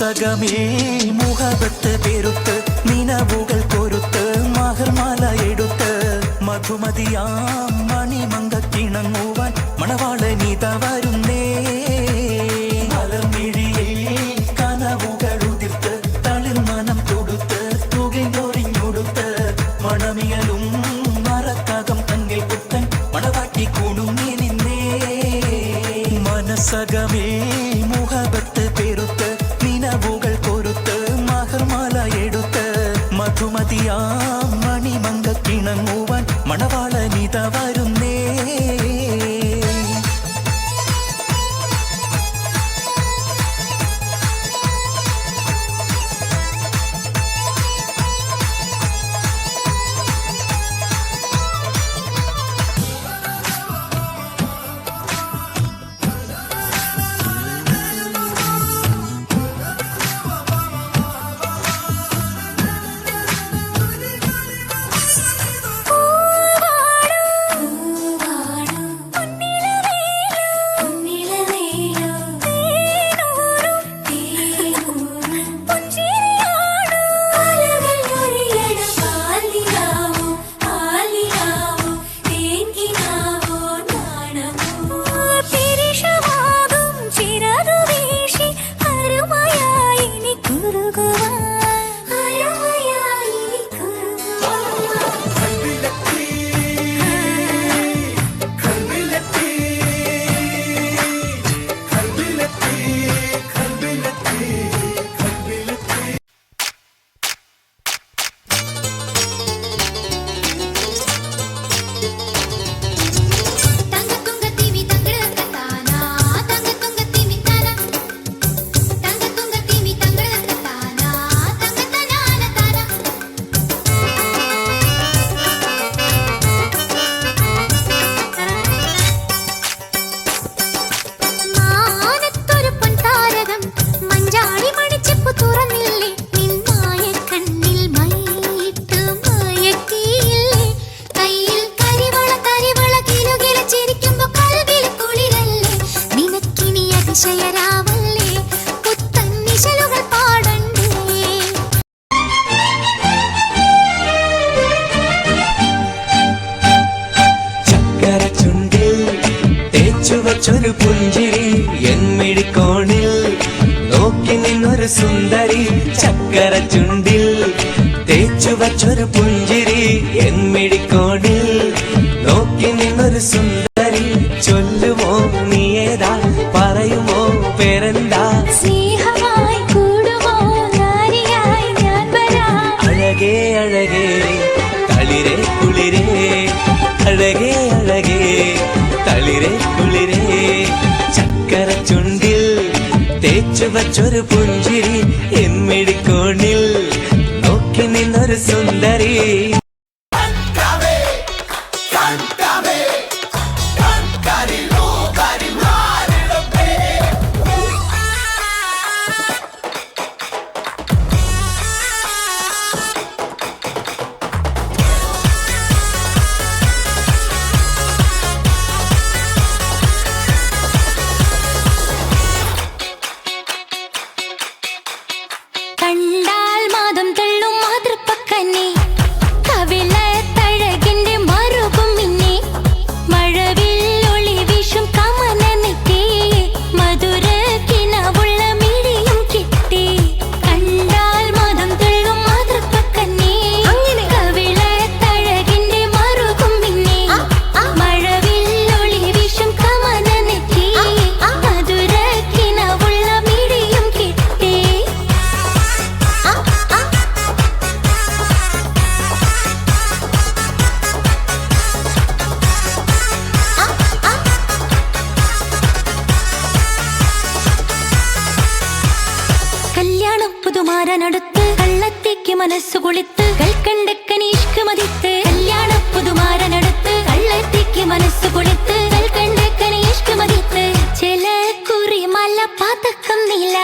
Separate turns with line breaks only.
മനസ്സകമേ മുഹബത്ത് പെരുത്ത് നിനവുകൾ കൊരുത്ത് മഹർമാല എടുത്ത് മധുമതിയാം മണിമങ്കക്കിണങ്ങുവാൻ മണവാളനിത വരുന്നേ മലർമിഴിയിൽ കനവുകൾ ഉതിർത്ത് തളിർ മനം തൊടുത്ത് തുകയൊറിഞ്ഞൊടുത്ത് മണമിയലും മറക്കകം തന്നിൽ പുത്തൻ മണവാട്ടി കുണുങ്ങി നിന്നേ മനസ്സകമേ മുഹബത്ത് പെരുത്ത് നിനവുകൾ കൊരുത്ത് മഹർമാല എടുത്ത് മധുമതിയാം മണിമങ്കക്കിണങ്ങുവാൻ മണവാളനിത വരുന്നേ ചൊരു പുഞ്ചിരി എന്മിഴിക്കോണിൽ നോക്കി നിന്നൊരു സുന്ദരി ചക്കര ചുണ്ടിൽ തേച്ചു വച്ചൊരു പുഞ്ചിരി എന്മിഴിക്കോണിൽ നോക്കി നിന്നൊരു സുന്ദരി ചൊല്ലുമോ നീ ഏതാ പറയുമോ പേരെന്താ
സ്നേഹമായി കൂടുമോ നാരിയായി ഞാൻ വരാം
അഴകേ അഴകേ തളിരേ കുളിരേ അഴകേ അഴകേ തളിരേ കുളിരേ ചക്കര ചുണ്ടിൽ തേച്ചു വച്ചൊരു പുഞ്ചിരി എന്മിഴിക്കോണിൽ നോക്കി നിന്നൊരു സുന്ദരി
കണ്ടാൽ മാതം തള്ളും മാതൃപ്പക്കന്നെ കവിളത്തഴകിന്റെ മറുകും മിന്നെ മഴവിൽ ഒളി വീശും കമന നെറ്റി മധുര കിനാവുള്ള മിഴിയും കിട്ടി കണ്ടാൽ മാതം തള്ളും മാതൃപ്പക്കന്നെ കവിളത്തഴകിന്റെ മറുകും മിന്നെ മഴവിൽ ഒളി വീശും കമന നെറ്റി മധുര കിനാവുള്ള മിഴിയും കിട്ടി കല്യാണം പുതുമാരനടുത്ത് കള്ളത്തേക്ക് മനസ്സു കുളിത്ത് കൽക്കണ്ടക്കനീഷ്ക് മതിത്ത് കല്യാണം പുതുമാരനടുത്ത് കള്ളത്തേക്ക് മനസ്സു കുളിത്ത് കൽക്കണ്ടക്കനീഷ്ക് മതിത്ത് ചില കുറി മല പാതക്കം നീല